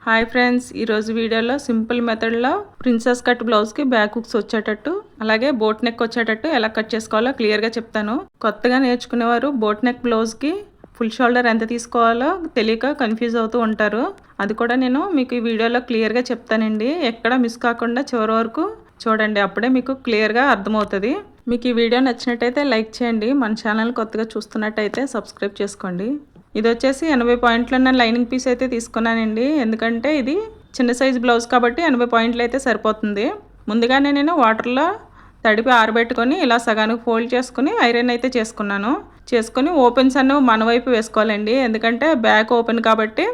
Hi friends, ఈరోజు వీడియోలో simple మెథడ్లో ప్రిన్సెస్ కట్ బ్లౌజ్కి బ్యాక్ హుక్స్ వచ్చేటట్టు అలాగే బోట్ నెక్ వచ్చేటట్టు ఎలా కట్ చేసుకోవాలో క్లియర్గా చెప్తాను. కొత్తగా నేర్చుకునేవారు బోట్ నెక్ బ్లౌజ్కి ఫుల్ షోల్డర్ ఎంత తీసుకోవాలో తెలియక కన్ఫ్యూజ్ అవుతూ ఉంటారు. అది కూడా నేను మీకు ఈ వీడియోలో క్లియర్గా చెప్తానండి. ఎక్కడ మిస్ కాకుండా చివరి వరకు చూడండి, అప్పుడే మీకు క్లియర్గా అర్థమవుతుంది. మీకు ఈ వీడియో నచ్చినట్టయితే లైక్ చేయండి. మన ఛానల్ కొత్తగా చూస్తున్నట్టయితే సబ్స్క్రైబ్ చేసుకోండి. ఇది వచ్చేసి 80 పాయింట్లు ఉన్న లైనింగ్ పీస్ అయితే తీసుకున్నానండి. ఎందుకంటే ఇది చిన్న సైజ్ బ్లౌజ్ కాబట్టి 80 పాయింట్లు అయితే సరిపోతుంది. ముందుగానే నేను వాటర్లో తడిపి ఆరబెట్టుకొని ఇలా సగానికి ఫోల్డ్ చేసుకుని ఐరన్ అయితే చేసుకుని ఓపెన్స్ అన్నవి మన వైపు వేసుకోవాలండి. ఎందుకంటే బ్యాక్ ఓపెన్ కాబట్టి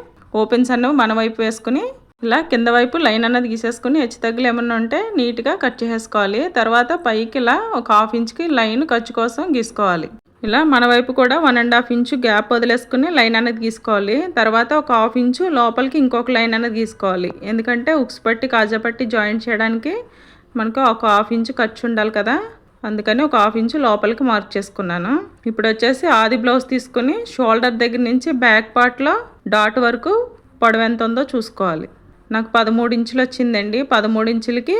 ఓపెన్స్ అన్నవి మన వైపు వేసుకుని ఇలా కింద వైపు లైన్ అన్నది గీసేసుకుని హెచ్చు తగ్గులు ఏమన్నా ఉంటే నీట్గా కట్ చేసేసుకోవాలి. తర్వాత పైకి ఇలా ఒక 1/2 ఇంచ్కి లైన్ ఖర్చు కోసం గీసుకోవాలి. ఇలా మన వైపు కూడా 1.5 ఇంచు గ్యాప్ వదిలేసుకుని లైన్ అనేది గీసుకోవాలి. తర్వాత ఒక 1/2 ఇంచు లోపలికి ఇంకొక లైన్ అనేది గీసుకోవాలి. ఎందుకంటే ఉక్స్ పట్టి కాజా పట్టి జాయింట్ చేయడానికి మనకు ఒక 1/2 ఇంచు ఖర్చు ఉండాలి కదా, అందుకని ఒక 1/2 ఇంచు లోపలికి మార్క్ చేసుకున్నాను. ఇప్పుడు వచ్చేసి ఆది బ్లౌజ్ తీసుకుని షోల్డర్ దగ్గర నుంచి బ్యాక్ పార్ట్లో డాట్ వరకు పొడవు ఎంత ఉందో చూసుకోవాలి. నాకు 13 ఇంచులు వచ్చిందండి. 13 ఇంచులకి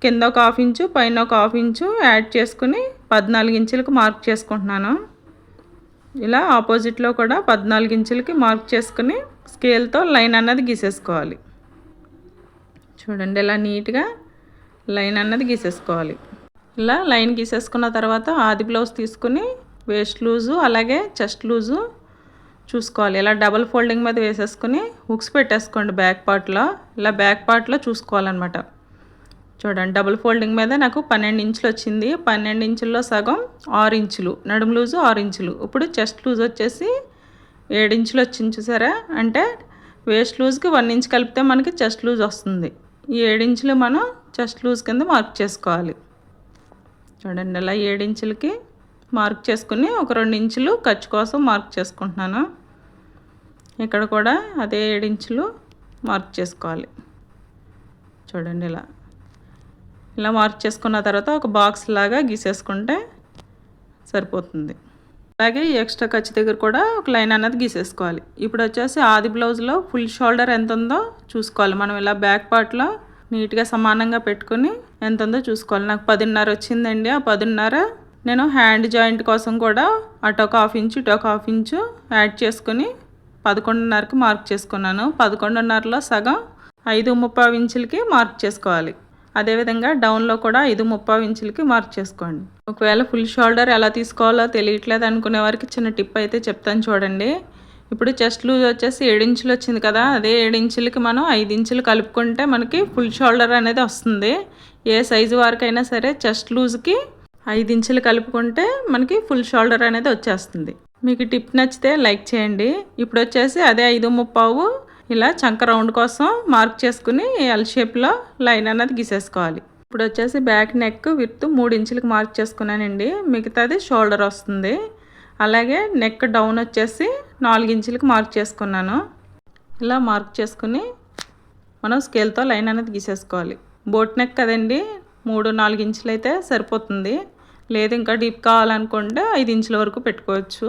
కింద ఒక 1/2 ఇంచు పైన ఒక 1/2 ఇంచు యాడ్ చేసుకుని 14 ఇంచులకు మార్క్ చేసుకుంటున్నాను. ఇలా ఆపోజిట్లో కూడా 14 ఇంచులకి మార్క్ చేసుకుని స్కేల్తో లైన్ అన్నది గీసేసుకోవాలి. చూడండి, ఇలా నీట్గా లైన్ అన్నది గీసేసుకోవాలి. ఇలా లైన్ గీసేసుకున్న తర్వాత ఆది బ్లౌజ్ తీసుకుని వేస్ట్ లూజు అలాగే చెస్ట్ లూజు చూసుకోవాలి. ఇలా డబల్ ఫోల్డింగ్ మీద వేసేసుకుని హుక్స్ పెట్టేసుకోండి. బ్యాక్ పార్ట్లో ఇలా బ్యాక్ పార్ట్లో చూసుకోవాలన్నమాట. చూడండి, డబుల్ ఫోల్డింగ్ మీద నాకు 12 ఇంచులు వచ్చింది. 12 ఇంచుల్లో సగం 6 ఇంచులు, నడుము లూజు 6 ఇంచులు. ఇప్పుడు చెస్ట్ లూజ్ వచ్చేసి 7 ఇంచులు వచ్చింది. చూసారా, అంటే వేస్ట్ లూజ్కి 1 ఇంచ్ కలిపితే మనకి చెస్ట్ లూజ్ వస్తుంది. ఈ 7 ఇంచులు మనం చెస్ట్ లూజ్ కింద మార్క్ చేసుకోవాలి. చూడండి, ఇలా 7 ఇంచులకి మార్క్ చేసుకుని ఒక 2 ఇంచులు ఖర్చు కోసం మార్క్ చేసుకుంటున్నాను. ఇక్కడ కూడా అదే 7 ఇంచులు మార్క్ చేసుకోవాలి. చూడండి, ఇలా మార్క్ చేసుకున్న తర్వాత ఒక బాక్స్ లాగా గీసేసుకుంటే సరిపోతుంది. అలాగే ఈ ఎక్స్ట్రా ఖర్చు దగ్గర కూడా ఒక లైన్ అన్నది గీసేసుకోవాలి. ఇప్పుడు వచ్చేసి ఆది బ్లౌజ్లో ఫుల్ షోల్డర్ ఎంత ఉందో చూసుకోవాలి. మనం ఇలా బ్యాక్ పార్ట్లో నీట్గా సమానంగా పెట్టుకుని ఎంత ఉందో చూసుకోవాలి. నాకు 10.5 వచ్చిందండి. ఆ 10.5 నేను హ్యాండ్ జాయింట్ కోసం కూడా అటు ఒక 1/2 ఇంచు ఇటు ఒక 1/2 ఇంచు యాడ్ చేసుకుని 11.5కి మార్క్ చేసుకున్నాను. 11.5లో సగం 5.35 ఇంచులకి మార్క్ చేసుకోవాలి. అదేవిధంగా డౌన్లో కూడా 5.35 ఇంచులకి మార్క్ చేసుకోండి. ఒకవేళ ఫుల్ షోల్డర్ ఎలా తీసుకోవాలో తెలియట్లేదు అనుకునే వారికి చిన్న టిప్ అయితే చెప్తాను చూడండి. ఇప్పుడు చెస్ట్ లూజ్ వచ్చేసి 7 ఇంచులు వచ్చింది కదా, అదే 7 ఇంచులకి మనం 5 ఇంచులు కలుపుకుంటే మనకి ఫుల్ షోల్డర్ అనేది వస్తుంది. ఏ సైజు వారికైనా సరే చెస్ట్ లూజ్కి 5 ఇంచులు కలుపుకుంటే మనకి ఫుల్ షోల్డర్ అనేది వచ్చేస్తుంది. మీకు టిప్ నచ్చితే లైక్ చేయండి. ఇప్పుడు వచ్చేసి అదే 5.35 ఇలా చంక రౌండ్ కోసం మార్క్ చేసుకుని ఎల్ షేప్లో లైన్ అన్నది గీసేసుకోవాలి. ఇప్పుడు వచ్చేసి బ్యాక్ నెక్ విత్ 3 ఇంచులకి మార్క్ చేసుకున్నానండి. మిగతాది షోల్డర్ వస్తుంది. అలాగే నెక్ డౌన్ వచ్చేసి 4 ఇంచులకి మార్క్ చేసుకున్నాను. ఇలా మార్క్ చేసుకుని మనం స్కేల్తో లైన్ అనేది గీసేసుకోవాలి. బోట్ నెక్ కదండి, 3-4 ఇంచులు అయితే సరిపోతుంది. లేదు ఇంకా డీప్ కావాలనుకుంటే 5 ఇంచుల వరకు పెట్టుకోవచ్చు.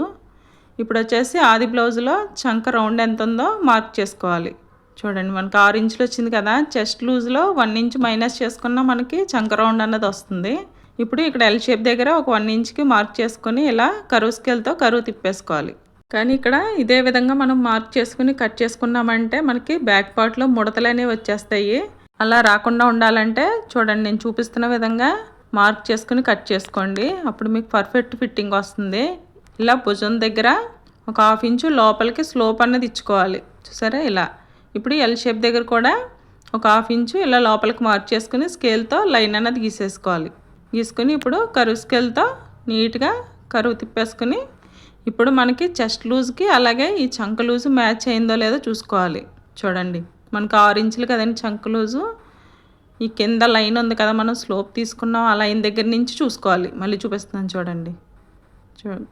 ఇప్పుడు వచ్చేసి ఆది బ్లౌజ్లో చంక రౌండ్ ఎంత ఉందో మార్క్ చేసుకోవాలి. చూడండి, మనకి 6 ఇంచులు వచ్చింది కదా, చెస్ట్ లూజ్లో 1 ఇంచ్ మైనస్ చేసుకున్నా మనకి చంక రౌండ్ అన్నది వస్తుంది. ఇప్పుడు ఇక్కడ ఎల్ షేప్ దగ్గర ఒక 1 ఇంచ్కి మార్క్ చేసుకుని ఇలా కరువు స్కేల్తో కరువు తిప్పేసుకోవాలి. కానీ ఇక్కడ ఇదే విధంగా మనం మార్క్ చేసుకుని కట్ చేసుకున్నామంటే మనకి బ్యాక్ పార్ట్లో ముడతలు అనేవి వచ్చేస్తాయి. అలా రాకుండా ఉండాలంటే చూడండి, నేను చూపిస్తున్న విధంగా మార్క్ చేసుకుని కట్ చేసుకోండి. అప్పుడు మీకు పర్ఫెక్ట్ ఫిట్టింగ్ వస్తుంది. ఇలా భుజం దగ్గర ఒక 1/2 ఇంచు లోపలికి స్లోప్ అన్నది ఇచ్చుకోవాలి. చూసారా, ఇలా. ఇప్పుడు ఎల్ షేప్ దగ్గర కూడా ఒక 1/2 ఇంచు ఇలా లోపలికి మార్క్ చేసుకుని స్కేల్తో లైన్ అన్నది గీసుకుని ఇప్పుడు కరువు స్కేల్తో నీట్గా కరువు తిప్పేసుకుని ఇప్పుడు మనకి చెస్ట్ లూజ్కి అలాగే ఈ చంక లూజు మ్యాచ్ అయిందో లేదో చూసుకోవాలి. చూడండి, మనకు 6 ఇంచులు కదండి చంక లూజు. ఈ కింద లైన్ ఉంది కదా, మనం స్లోప్ తీసుకున్నాం, ఆ లైన్ దగ్గర నుంచి చూసుకోవాలి. మళ్ళీ చూపిస్తున్నాను చూడండి.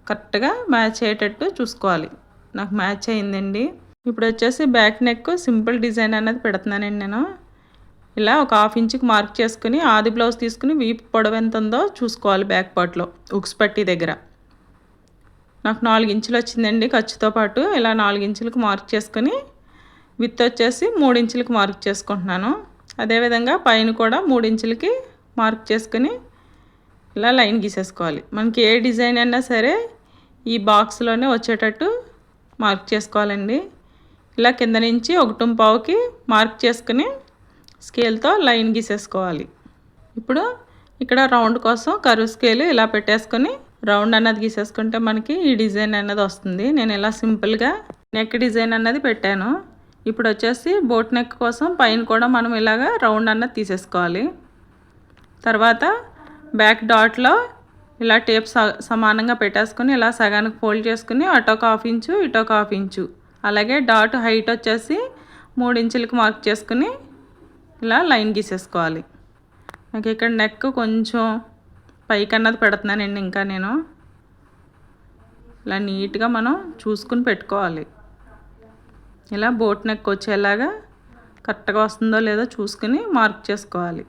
కరెక్ట్గా మ్యాచ్ అయ్యేటట్టు చూసుకోవాలి. నాకు మ్యాచ్ అయిందండి. ఇప్పుడు వచ్చేసి బ్యాక్ నెక్ సింపుల్ డిజైన్ అనేది పెడుతున్నానండి నేను. ఇలా ఒక 1/2 ఇంచుకి మార్క్ చేసుకుని ఆది బ్లౌజ్ తీసుకుని వీపు పొడవు ఎంత ఉందో చూసుకోవాలి. బ్యాక్ పార్ట్లో ఉక్స్ పట్టి దగ్గర నాకు 4 ఇంచులు వచ్చిందండి ఖర్చుతో పాటు. ఇలా 4 ఇంచులకు మార్క్ చేసుకుని విత్ వచ్చేసి 3 ఇంచులకి మార్క్ చేసుకుంటున్నాను. అదేవిధంగా పైన కూడా 3 ఇంచులకి మార్క్ చేసుకుని ఇలా లైన్ గీసేసుకోవాలి. మనకి ఏ డిజైన్ అయినా సరే ఈ బాక్స్లోనే వచ్చేటట్టు మార్క్ చేసుకోవాలండి. ఇలా కింద నుంచి 1.5కి మార్క్ చేసుకుని స్కేల్తో లైన్ గీసేసుకోవాలి. ఇప్పుడు ఇక్కడ రౌండ్ కోసం కర్వ్ స్కేల్ ఇలా పెట్టేసుకొని రౌండ్ అన్నది గీసేసుకుంటే మనకి ఈ డిజైన్ అన్నది వస్తుంది. నేను ఇలా సింపుల్గా నెక్ డిజైన్ అన్నది పెట్టాను. ఇప్పుడు వచ్చేసి బోట్ నెక్ కోసం పైన కూడా మనం ఇలాగా రౌండ్ అన్నది తీసేసుకోవాలి. తర్వాత బ్యాక్ డాట్లో ఇలా టేప్ సమానంగా పెట్టేసుకొని ఇలా సగానికి ఫోల్డ్ చేసుకుని అటొక 1/2 ఇంచు ఇటొక 1/2 ఇంచు అలాగే డాట్ హైట్ వచ్చేసి 3 ఇంచులకి మార్క్ చేసుకుని ఇలా లైన్ గీసేసుకోవాలి. నాకు ఇక్కడ నెక్ కొంచెం పైకి అన్నది పెడుతున్నానండి. ఇంకా నేను ఇలా నీట్గా మనం చూసుకుని పెట్టుకోవాలి. ఇలా బోట్ నెక్ వచ్చేలాగా కరెక్ట్గా వస్తుందో లేదో చూసుకుని మార్క్ చేసుకోవాలి.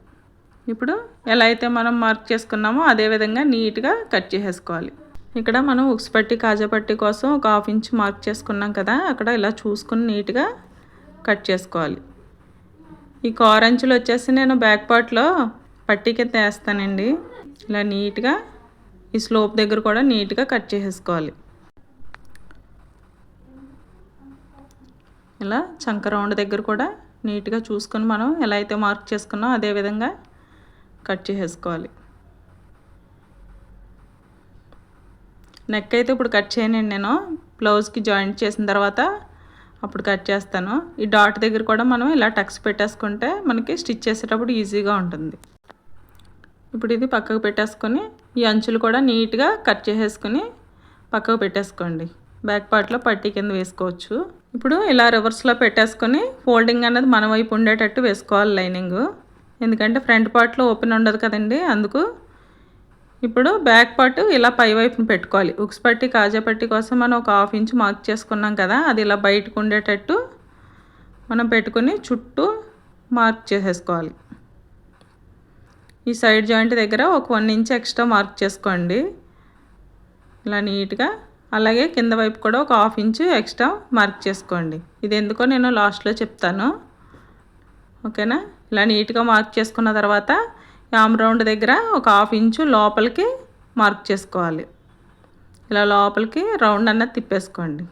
ఇప్పుడు ఎలా అయితే మనం మార్క్ చేసుకున్నామో అదేవిధంగా నీట్గా కట్ చేసేసుకోవాలి. ఇక్కడ మనం ఉక్స్ పట్టి కాజా పట్టి కోసం ఒక 1/2 ఇంచ్ మార్క్ చేసుకున్నాం కదా, అక్కడ ఇలా చూసుకుని నీట్గా కట్ చేసుకోవాలి. ఈ కారంచులు వచ్చేసి నేను బ్యాక్ పార్ట్లో పట్టీ కింద వేస్తానండి. ఇలా నీట్గా ఈ స్లోప్ దగ్గర కూడా నీట్గా కట్ చేసేసుకోవాలి. ఇలా చంక రౌండ్ దగ్గర కూడా నీట్గా చూసుకొని మనం ఎలా అయితే మార్క్ చేసుకున్నామో అదేవిధంగా కట్ చేసేసుకోవాలి. నెక్ అయితే ఇప్పుడు కట్ చేయనండి, నేను బ్లౌజ్కి జాయింట్ చేసిన తర్వాత అప్పుడు కట్ చేస్తాను. ఈ డాట్ దగ్గర కూడా మనం ఇలా టక్స్ పెట్టేసుకుంటే మనకి స్టిచ్ చేసేటప్పుడు ఈజీగా ఉంటుంది. ఇప్పుడు ఇది పక్కకు పెట్టేసుకొని ఈ అంచులు కూడా నీట్గా కట్ చేసేసుకొని పక్కకు పెట్టేసుకోండి. బ్యాక్ పార్ట్లో పట్టీ కింద వేసుకోవచ్చు. ఇప్పుడు ఇలా రివర్స్లో పెట్టేసుకొని ఫోల్డింగ్ అనేది మన వైపు ఉండేటట్టు వేసుకోవాలి లైనింగ్. ఎందుకంటే ఫ్రంట్ పార్ట్లో ఓపెన్ ఉండదు కదండి, అందుకు. ఇప్పుడు బ్యాక్ పార్ట్ ఇలా పై వైపుని పెట్టుకోవాలి. ఉక్స్ పట్టి కాజా పట్టి కోసం మనం ఒక 1/2 ఇంచ్ మార్క్ చేసుకున్నాం కదా, అది ఇలా బయటకు ఉండేటట్టు మనం పెట్టుకుని చుట్టూ మార్క్ చేసేసుకోవాలి. ఈ సైడ్ జాయింట్ దగ్గర ఒక 1 ఇంచ్ ఎక్స్ట్రా మార్క్ చేసుకోండి ఇలా నీట్గా. అలాగే కింద వైపు కూడా ఒక 1/2 ఇంచ్ ఎక్స్ట్రా మార్క్ చేసుకోండి. ఇది ఎందుకో నేను లాస్ట్లో చెప్తాను, ఓకేనా. ఇలా నీట్గా మార్క్ చేసుకున్న తర్వాత ఆమ్ రౌండ్ దగ్గర ఒక 1/2 ఇంచు లోపలికి మార్క్ చేసుకోవాలి. ఇలా లోపలికి రౌండ్ అన్నది తిప్పేసుకోండి.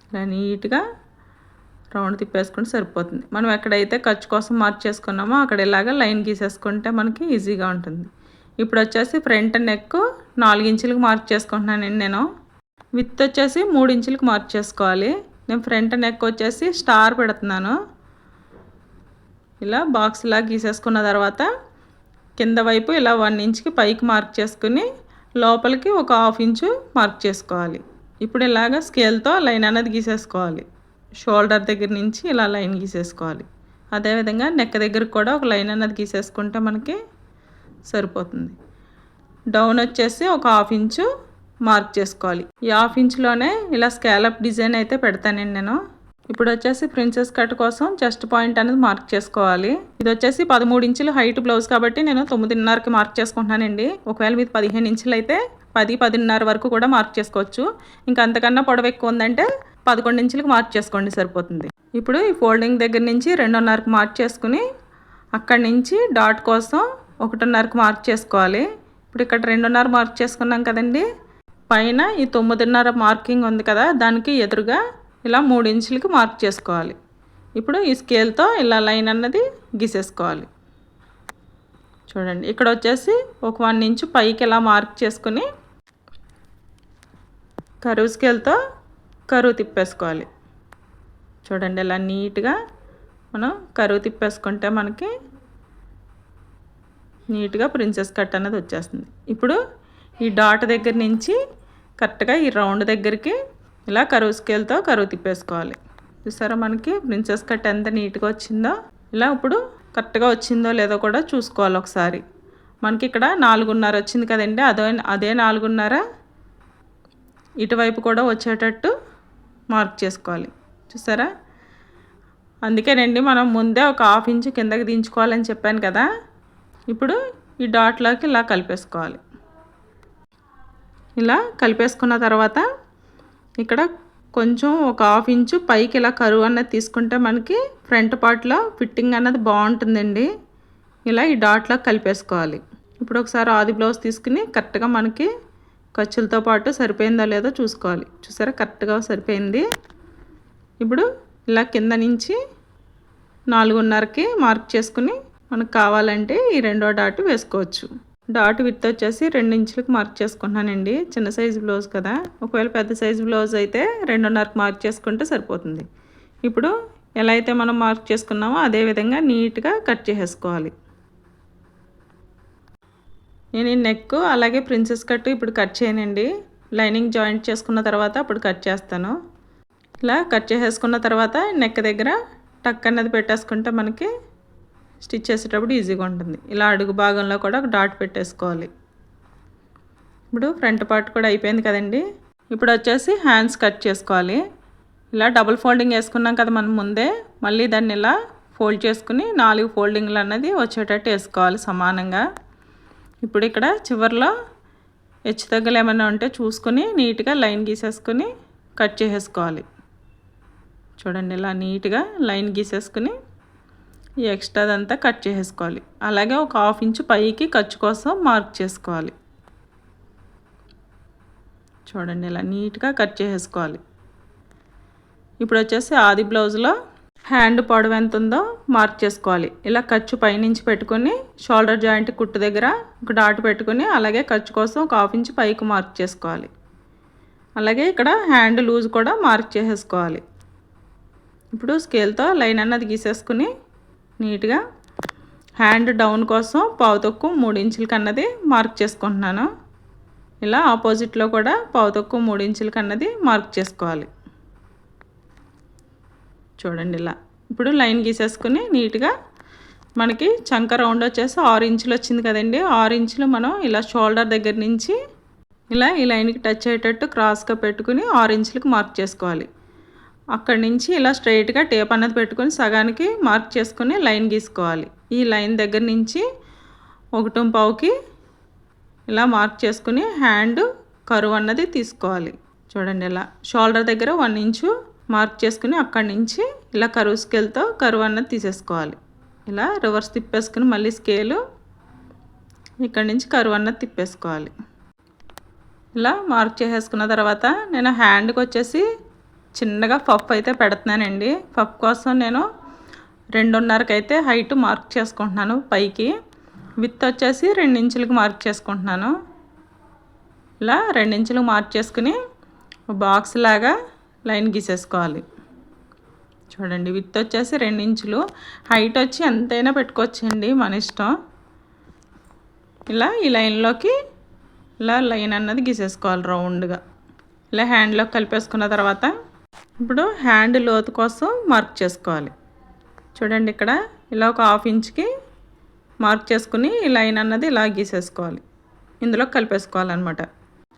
ఇలా నీట్గా రౌండ్ తిప్పేసుకుంటే సరిపోతుంది. మనం ఎక్కడైతే ఖర్చు కోసం మార్క్ చేసుకున్నామో అక్కడ ఇలాగ లైన్ గీసేసుకుంటే మనకి ఈజీగా ఉంటుంది. ఇప్పుడు వచ్చేసి ఫ్రంట్ నెక్ 4 ఇంచులకు మార్క్ చేసుకుంటున్నానండి నేను. విత్ వచ్చేసి 3 ఇంచులకు మార్క్ చేసుకోవాలి. నేను ఫ్రంట్ నెక్ వచ్చేసి స్టార్ పెడుతున్నాను. ఇలా బాక్స్ లాగా గీసేసుకున్న తర్వాత కింద వైపు ఇలా 1 ఇంచ్కి పైకి మార్క్ చేసుకుని లోపలికి ఒక 1/2 ఇంచు మార్క్ చేసుకోవాలి. ఇప్పుడు ఇలాగ స్కేల్తో లైన్ అనేది గీసేసుకోవాలి. షోల్డర్ దగ్గర నుంచి ఇలా లైన్ గీసేసుకోవాలి. అదేవిధంగా నెక్ దగ్గర కూడా ఒక లైన్ అనేది గీసేసుకుంటే మనకి సరిపోతుంది. డౌన్ వచ్చేసి ఒక 1/2 ఇంచు మార్క్ చేసుకోవాలి. ఈ 1/2 ఇంచులోనే ఇలా స్కాలప్ డిజైన్ అయితే పెడతానండి నేను. ఇప్పుడు వచ్చేసి ప్రిన్సెస్ కట్ కోసం చెస్ట్ పాయింట్ అనేది మార్క్ చేసుకోవాలి. ఇది వచ్చేసి 13 ఇంచులు హైట్ బ్లౌజ్ కాబట్టి నేను 9.5కి మార్క్ చేసుకుంటున్నానండి. ఒకవేళ మీది 15 ఇంచులు అయితే 10-10.5 వరకు కూడా మార్క్ చేసుకోవచ్చు. ఇంకా అంతకన్నా పొడవు ఎక్కువ ఉందంటే 11 ఇంచులకు మార్క్ చేసుకోండి, సరిపోతుంది. ఇప్పుడు ఈ ఫోల్డింగ్ దగ్గర నుంచి 2.5కి మార్క్ చేసుకుని అక్కడి నుంచి డాట్ కోసం 1.5కి మార్క్ చేసుకోవాలి. ఇప్పుడు ఇక్కడ 2.5 మార్క్ చేసుకున్నాం కదండి, పైన ఈ 9.5 మార్కింగ్ ఉంది కదా, దానికి ఎదురుగా ఇలా 3 ఇంచులకి మార్క్ చేసుకోవాలి. ఇప్పుడు ఈ స్కేల్తో ఇలా లైన్ అన్నది గీసేసుకోవాలి. చూడండి, ఇక్కడ వచ్చేసి ఒక 1 ఇంచు పైకి ఇలా మార్క్ చేసుకుని కరువు స్కేల్తో కరువు తిప్పేసుకోవాలి. చూడండి, ఇలా నీట్గా మనం కరువు తిప్పేసుకుంటే మనకి నీట్గా ప్రిన్సెస్ కట్ అనేది వచ్చేస్తుంది. ఇప్పుడు ఈ డాట్ దగ్గర నుంచి కరెక్ట్గా ఈ రౌండ్ దగ్గరికి ఇలా కరువు స్కేల్తో కరువు తిప్పేసుకోవాలి. చూసారా మనకి ప్రిన్సెస్ కట్ ఎంత నీట్గా వచ్చిందో. ఇలా ఇప్పుడు కరెక్ట్గా వచ్చిందో లేదో కూడా చూసుకోవాలి ఒకసారి. మనకి ఇక్కడ 4.5 వచ్చింది కదండి, అదే 4.5 ఇటువైపు కూడా వచ్చేటట్టు మార్క్ చేసుకోవాలి. చూసారా, అందుకేనండి మనం ముందే ఒక 1/2 ఇంచు కిందకి దించుకోవాలని చెప్పాను కదా. ఇప్పుడు ఈ డాట్లోకి ఇలా కలిపేసుకోవాలి. ఇలా కలిపేసుకున్న తర్వాత ఇక్కడ కొంచెం ఒక 1/2 ఇంచు పైకి ఇలా కరువు అన్నది తీసుకుంటే మనకి ఫ్రంట్ పార్ట్లో ఫిట్టింగ్ అన్నది బాగుంటుందండి. ఇలా ఈ డాట్లో కలిపేసుకోవాలి. ఇప్పుడు ఒకసారి ఆది బ్లౌజ్ తీసుకుని కరెక్ట్గా మనకి ఖర్చులతో పాటు సరిపోయిందో లేదో చూసుకోవాలి. చూసారా కరెక్ట్గా సరిపోయింది. ఇప్పుడు ఇలా కింద నుంచి 4.5కి మార్క్ చేసుకుని మనకు కావాలంటే ఈ రెండో డాట్ వేసుకోవచ్చు. డాట్ విత్ వచ్చేసి 2 ఇంచులకు మార్క్ చేసుకుంటున్నానండి. చిన్న సైజు బ్లౌజ్ కదా, ఒకవేళ పెద్ద సైజు బ్లౌజ్ అయితే 2.5కి మార్క్ చేసుకుంటే సరిపోతుంది. ఇప్పుడు ఎలా అయితే మనం మార్క్ చేసుకున్నామో అదే విధంగా నీట్గా కట్ చేసేసుకోవాలి. నేను ఈ నెక్ అలాగే ప్రిన్సెస్ కట్ ఇప్పుడు కట్ చేయనండి. లైనింగ్ జాయింట్ చేసుకున్న తర్వాత అప్పుడు కట్ చేస్తాను. ఇలా కట్ చేసేసుకున్న తర్వాత నెక్ దగ్గర టక్ అన్నది పెట్టేసుకుంటే మనకి స్టిచ్ చేసేటప్పుడు ఈజీగా ఉంటుంది. ఇలా అడుగు భాగంలో కూడా ఒక డాట్ పెట్టేసుకోవాలి. ఇప్పుడు ఫ్రంట్ పార్ట్ కూడా అయిపోయింది కదండి. ఇప్పుడు వచ్చేసి హ్యాండ్స్ కట్ చేసుకోవాలి. ఇలా డబుల్ ఫోల్డింగ్ వేసుకున్నాం కదా మనం ముందే, మళ్ళీ దాన్ని ఇలా ఫోల్డ్ చేసుకుని 4 ఫోల్డింగ్లు అన్నది వచ్చేటట్టు వేసుకోవాలి సమానంగా. ఇప్పుడు ఇక్కడ చివరిలో హెచ్చు తగ్గులు ఏమైనా ఉంటే చూసుకొని నీట్గా లైన్ గీసేసుకొని కట్ చేసేసుకోవాలి. చూడండి ఇలా నీట్గా లైన్ గీసేసుకుని ఈ ఎక్స్ట్రాదంతా కట్ చేసేసుకోవాలి. అలాగే ఒక 1/2 ఇంచు పైకి ఖర్చు కోసం మార్క్ చేసుకోవాలి. చూడండి ఇలా నీట్గా కట్ చేసేసుకోవాలి. ఇప్పుడు వచ్చేసి ఆది బ్లౌజ్లో హ్యాండ్ పొడవు ఎంత ఉందో మార్క్ చేసుకోవాలి. ఇలా ఖర్చు పైనుంచి పెట్టుకొని షోల్డర్ జాయింట్ కుట్టు దగ్గర ఒక డాట్ పెట్టుకొని అలాగే ఖర్చు కోసం ఒక 1/2 ఇంచు పైకి మార్క్ చేసుకోవాలి. అలాగే ఇక్కడ హ్యాండ్ లూజ్ కూడా మార్క్ చేసేసుకోవాలి. ఇప్పుడు స్కేల్తో లైన్ అన్నది గీసేసుకుని నీట్గా హ్యాండ్ డౌన్ కోసం పావు తక్కువ 3 ఇంచులకి అన్నది మార్క్ చేసుకుంటున్నాను. ఇలా ఆపోజిట్లో కూడా పావు తక్కువ 3 ఇంచులకి అన్నది మార్క్ చేసుకోవాలి. చూడండి ఇలా ఇప్పుడు లైన్ గీసేసుకుని నీట్గా మనకి చంక రౌండ్ వచ్చేసి 6 ఇంచులు వచ్చింది కదండి. 6 ఇంచులు మనం ఇలా షోల్డర్ దగ్గర నుంచి ఇలా ఈ లైన్కి టచ్ అయ్యేటట్టు క్రాస్గా పెట్టుకుని 6 ఇంచులకి మార్క్ చేసుకోవాలి. అక్కడి నుంచి ఇలా స్ట్రైట్గా టేప్ అన్నది పెట్టుకొని సగానికి మార్క్ చేసుకుని లైన్ గీసుకోవాలి. ఈ లైన్ దగ్గర నుంచి 1.5కి ఇలా మార్క్ చేసుకుని హ్యాండ్ కరువు అన్నది తీసుకోవాలి. చూడండి ఇలా షోల్డర్ దగ్గర 1 ఇంచు మార్క్ చేసుకుని అక్కడి నుంచి ఇలా కరువు స్కేల్తో కరువు అన్నది తీసేసుకోవాలి. ఇలా రివర్స్ తిప్పేసుకుని మళ్ళీ స్కేలు ఇక్కడి నుంచి కరువు అన్నది తిప్పేసుకోవాలి. ఇలా మార్క్ చేసేసుకున్న తర్వాత నేను హ్యాండ్కి వచ్చేసి చిన్నగా పఫ్ అయితే పెడుతున్నానండి. పఫ్ కోసం నేను 2.5కి అయితే హైట్ మార్క్ చేసుకుంటున్నాను. పైకి విత్ వచ్చేసి 2 ఇంచులకి మార్క్ చేసుకుంటున్నాను. ఇలా 2 ఇంచులకు మార్క్ చేసుకుని బాక్స్ లాగా లైన్ గీసేసుకోవాలి. చూడండి విత్ వచ్చేసి 2 ఇంచులు, హైట్ వచ్చి ఎంతైనా పెట్టుకోవచ్చండి మన ఇష్టం. ఇలా ఈ లైన్లోకి ఇలా లైన్ అన్నది గీసేసుకోవాలి రౌండ్గా. ఇలా హ్యాండ్లోకి కలిపేసుకున్న తర్వాత ఇప్పుడు హ్యాండ్ లోతు కోసం మార్క్ చేసుకోవాలి. చూడండి ఇక్కడ ఇలా ఒక 1/2 ఇంచుకి మార్క్ చేసుకుని ఈ లైన్ అన్నది ఇలా గీసేసుకోవాలి. ఇందులో కలిపేసుకోవాలన్నమాట.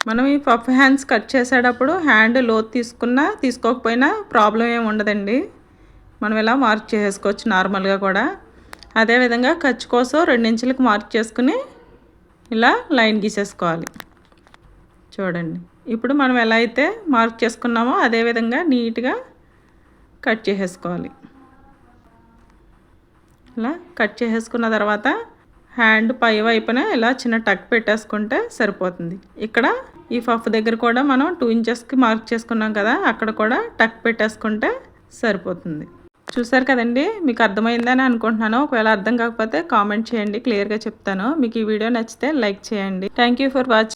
మనం ఈ పఫ్ హ్యాండ్స్ కట్ చేసేటప్పుడు హ్యాండ్ లోతు తీసుకున్నా తీసుకోకపోయినా ప్రాబ్లం ఏమి ఉండదండి. మనం ఇలా మార్క్ చేసుకోవచ్చు నార్మల్గా కూడా. అదేవిధంగా ఖర్చు కోసం 2 ఇంచులకు మార్క్ చేసుకుని ఇలా లైన్ గీసేసుకోవాలి. చూడండి ఇప్పుడు మనం ఎలా అయితే మార్క్ చేసుకున్నామో అదేవిధంగా నీట్గా కట్ చేసేసుకోవాలి. ఇలా కట్ చేసేసుకున్న తర్వాత హ్యాండ్ పై వైపున ఇలా చిన్న టక్ పెట్టేసుకుంటే సరిపోతుంది. ఇక్కడ ఈ పఫ్ దగ్గర కూడా మనం 2 ఇంచెస్కి మార్క్ చేసుకున్నాం కదా, అక్కడ కూడా టక్ పెట్టేసుకుంటే సరిపోతుంది. చూసారు కదండి, మీకు అర్థమైందని అనుకుంటున్నాను. ఒకవేళ అర్థం కాకపోతే కామెంట్ చేయండి, క్లియర్గా చెప్తాను. మీకు ఈ వీడియో నచ్చితే లైక్ చేయండి. Thank you for watching.